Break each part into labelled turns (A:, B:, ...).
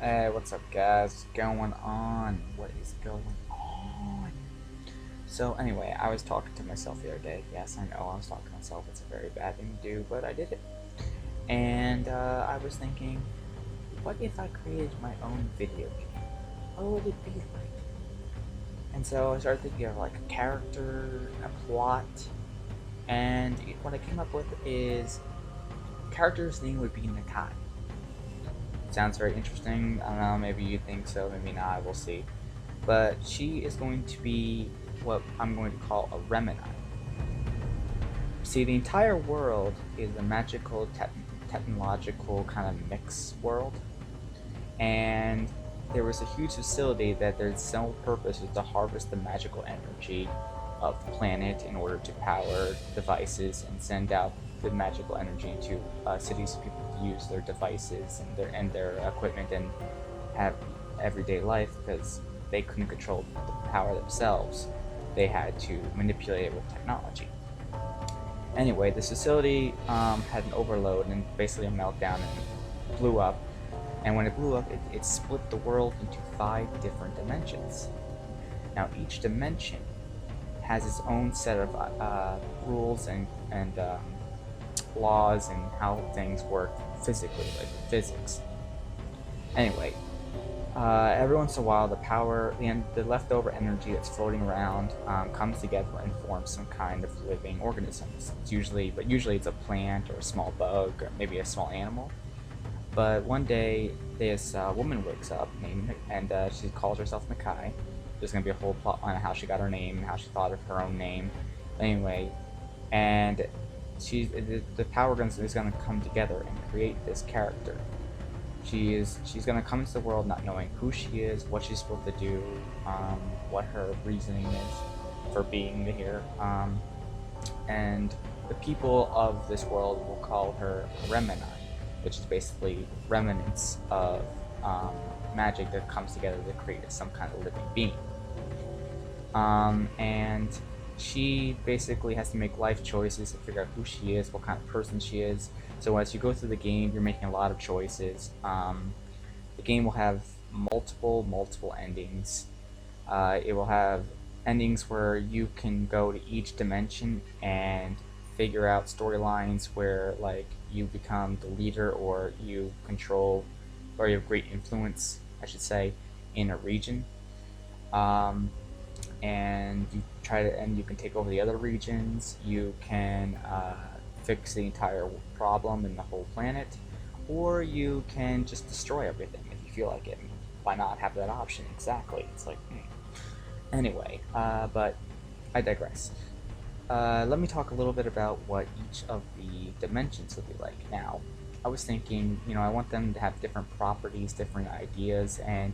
A: Hey, what's up, guys? What's going on? What is going on? So, anyway, I was talking to myself the other day. Yes, I know I was talking to myself. It's a very bad thing to do, but I did it. And I was thinking, what if I created my own video game? What would it be like? And so I started thinking of like a character, a plot, and what I came up with is character's name would be Nakai. Sounds very interesting. I don't know, maybe you think so, maybe not, we'll see. But she is going to be what I'm going to call a Remini. See, the entire world is a magical, technological kind of mix world, and there was a huge facility that their sole purpose was to harvest the magical energy of the planet in order to power devices and send out the magical energy to cities for people to use their devices and their equipment and have everyday life because they couldn't control the power themselves. They had to manipulate it with technology. Anyway, this facility had an overload and basically a meltdown and blew up. And when it blew up, it split the world into 5 different dimensions. Now, each dimension has its own set of rules and laws and how things work physically, like physics. Anyway, every once in a while, the leftover energy that's floating around comes together and forms some kind of living organisms. Usually it's a plant or a small bug or maybe a small animal. But one day, this woman wakes up and she calls herself Nakai. There's gonna be a whole plot line of how she got her name, how she thought of her own name. Anyway, and the power guns is gonna come together and create this character. She's gonna come into the world not knowing who she is, what she's supposed to do, what her reasoning is for being here, and the people of this world will call her Remini, which is basically remnants of magic that comes together to create some kind of living being. And she basically has to make life choices to figure out who she is, what kind of person she is. So as you go through the game, you're making a lot of choices. The game will have multiple endings. It will have endings where you can go to each dimension and figure out storylines where like you become the leader or you control or you have great influence, I should say, in a region. Um, and you can take over the other regions. You can fix the entire problem in the whole planet, or you can just destroy everything if you feel like it. Why not have that option? Exactly. It's like, anyway. But I digress. Let me talk a little bit about what each of the dimensions would be like. Now, I was thinking, I want them to have different properties, different ideas, and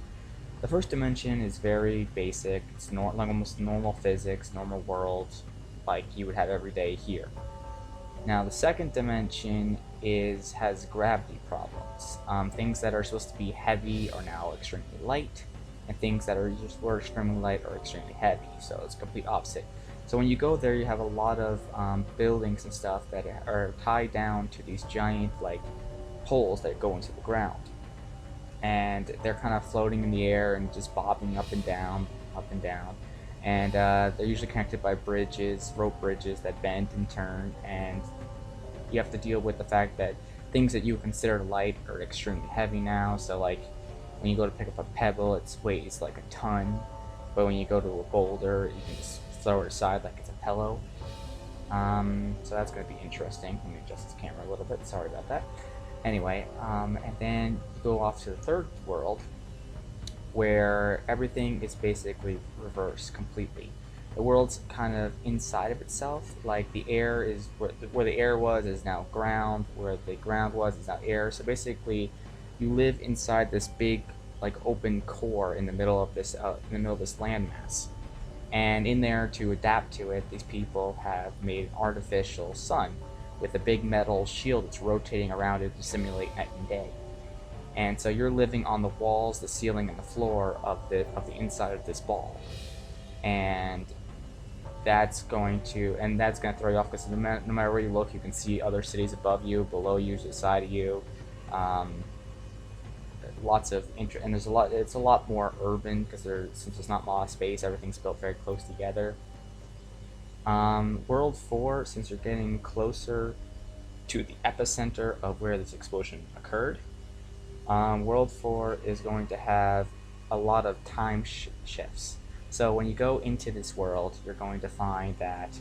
A: the first dimension is very basic. It's like almost normal physics, normal world, like you would have every day here. Now, the second dimension has gravity problems. Things that are supposed to be heavy are now extremely light, and things that were extremely light are extremely heavy. So it's complete opposite. So when you go there, you have a lot of buildings and stuff that are tied down to these giant like poles that go into the ground, and they're kind of floating in the air and just bobbing up and down, up and down. And they're usually connected by rope bridges that bend and turn, and you have to deal with the fact that things that you consider light are extremely heavy now. So like when you go to pick up a pebble, its weight is like a ton, but when you go to a boulder, you can just throw it aside like it's a pillow. So that's going to be interesting. Let me adjust this camera a little bit. Sorry about that. Anyway, and then you go off to the third world, where everything is basically reversed completely. The world's kind of inside of itself. Like the air is where the air was is now ground. Where the ground was is now air. So basically, you live inside this big, like open core in the middle of this landmass. And in there, to adapt to it, these people have made an artificial sun with a big metal shield that's rotating around it to simulate night and day. And so you're living on the walls, the ceiling, and the floor of the inside of this ball. And that's going to throw you off because no matter where you look, you can see other cities above you, below you, to the side of you. Um, lots of interest, and there's a lot. It's a lot more urban because since there's not a lot of space, everything's built very close together. World 4, since you're getting closer to the epicenter of where this explosion occurred, World 4 is going to have a lot of time shifts. So when you go into this world, you're going to find that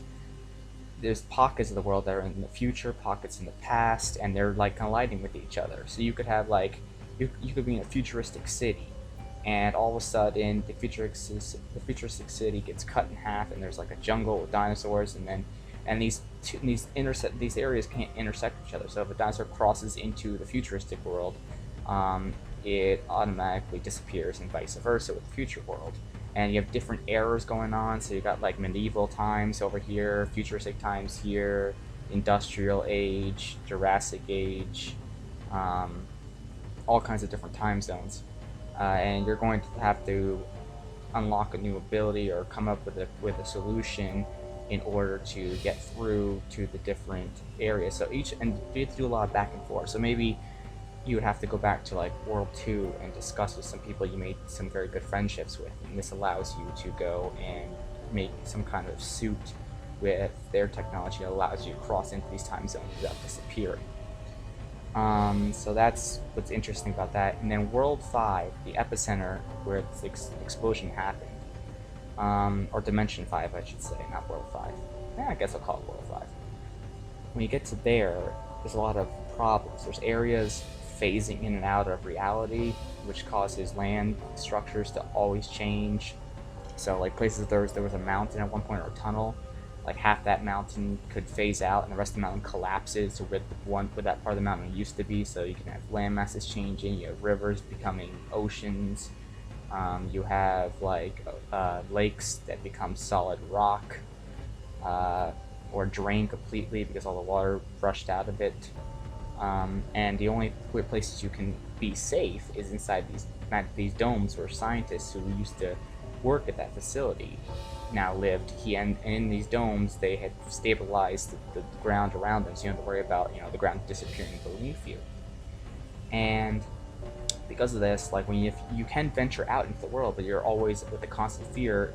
A: there's pockets of the world that are in the future, pockets in the past, and they're like colliding with each other. So you could have like you could be in a futuristic city, and all of a sudden the futuristic city gets cut in half, and there's like a jungle with dinosaurs, and these areas can't intersect each other. So if a dinosaur crosses into the futuristic world, it automatically disappears, and vice versa with the future world. And you have different eras going on, so you got like medieval times over here, futuristic times here, industrial age, Jurassic age, all kinds of different time zones. And you're going to have to unlock a new ability or come up with a solution in order to get through to the different areas. So you have to do a lot of back and forth. So maybe you would have to go back to like World 2 and discuss with some people you made some very good friendships with, and this allows you to go and make some kind of suit with their technology that allows you to cross into these time zones without disappearing. So that's what's interesting about that. And then World 5, the epicenter where this explosion happened, or Dimension 5 I should say, not World 5. I guess I'll call it World 5. When you get to there's a lot of problems. There's areas phasing in and out of reality, which causes land structures to always change. So like places there was a mountain at one point, or a tunnel, like half that mountain could phase out and the rest of the mountain collapses to where that part of the mountain used to be. So you can have land masses changing, you have rivers becoming oceans, you have like lakes that become solid rock, or drain completely because all the water rushed out of it. And the only places you can be safe is inside these domes where scientists who used to work at that facility now lived. And in these domes, they had stabilized the ground around them, so you don't have to worry about the ground disappearing beneath you. And because of this, like you can venture out into the world, but you're always with the constant fear,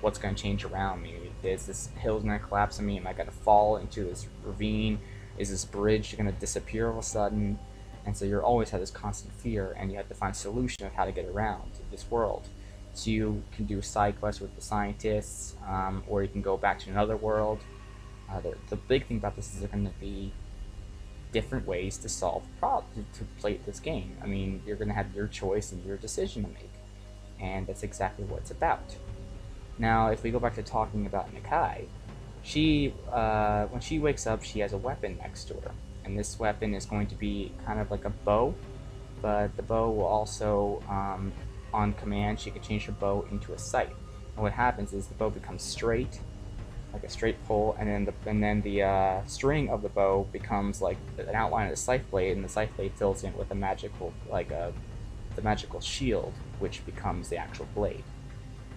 A: what's going to change around me? Is this hill's going to collapse on me? Am I going to fall into this ravine? Is this bridge going to disappear all of a sudden? And so you're always have this constant fear, and you have to find a solution of how to get around this world. So you can do side quests with the scientists, or you can go back to another world. The big thing about this is there are going to be different ways to solve problems, to play this game. I mean, you're going to have your choice and your decision to make, and that's exactly what it's about. Now, if we go back to talking about Nakai, when she wakes up, she has a weapon next to her, and this weapon is going to be kind of like a bow, but the bow will also, on command, she can change her bow into a sight. And what happens is the bow becomes straight, like a straight pull, and then the string of the bow becomes like an outline of the scythe blade, and the scythe blade fills in with the magical shield, which becomes the actual blade.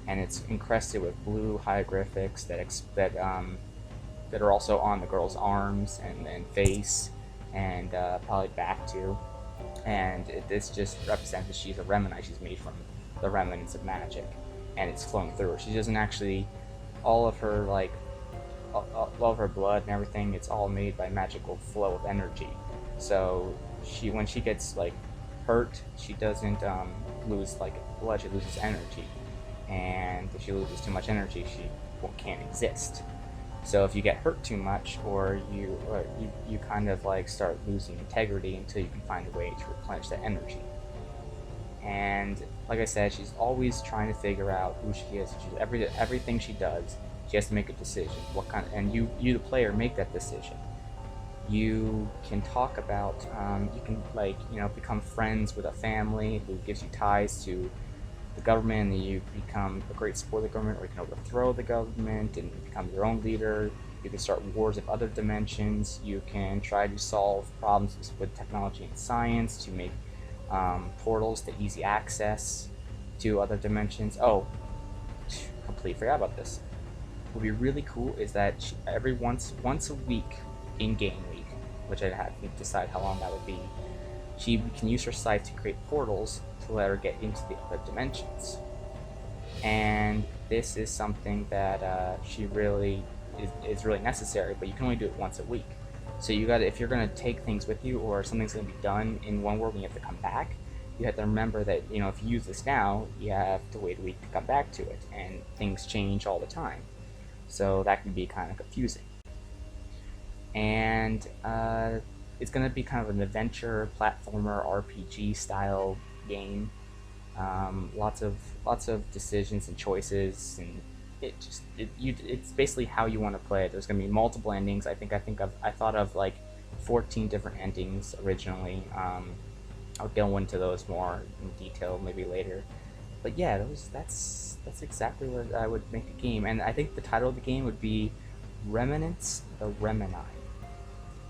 A: And it's encrusted with blue hieroglyphics that are also on the girl's arms and face, and probably back too. And this just represents that she's a Remenite. She's made from the remnants of magic, and it's flowing through her. She doesn't actually, all of her blood and everything, it's all made by magical flow of energy. So when she gets like hurt, she doesn't lose like blood. She loses energy, and if she loses too much energy, she can't exist. So if you get hurt too much, or you kind of like start losing integrity until you can find a way to replenish that energy. And like I said, she's always trying to figure out who she is. Everything she does, she has to make a decision. And you the player make that decision. You can talk about, you can become friends with a family who gives you ties to the government, and you become a great support of the government, or you can overthrow the government and become your own leader. You can start wars of other dimensions. You can try to solve problems with technology and science to make portals to easy access to other dimensions. Oh, completely forgot about this. What would be really cool is that once a week in Game Week, which I'd have to decide how long that would be, she can use her scythe to create portals to let her get into the other dimensions. And this is something that she really is really necessary, but you can only do it once a week. So you got to, if you're going to take things with you, or something's going to be done in one world and you have to come back, you have to remember that, you know, if you use this now, you have to wait a week to come back to it, and things change all the time. So that can be kind of confusing. And it's going to be kind of an adventure platformer RPG style game. Lots of decisions and choices, and it's basically how you want to play it. There's going to be multiple endings. I thought of like 14 different endings originally. I'll go into those more in detail maybe later. But yeah, that's exactly what I would make a game, and I think the title of the game would be Remnants the Remini.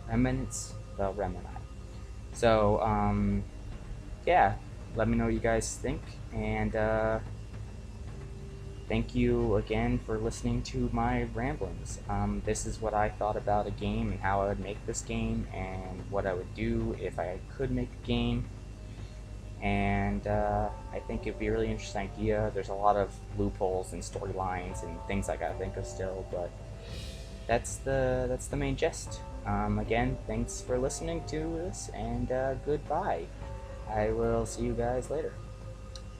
A: Remnants the Remini. So yeah, let me know what you guys think, and thank you again for listening to my ramblings. This is what I thought about a game and how I would make this game and what I would do if I could make a game. And I think it'd be a really interesting idea. There's a lot of loopholes and storylines and things I gotta think of still, but that's the main gist. Again, thanks for listening to this, and goodbye. I will see you guys later.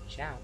A: Ciao.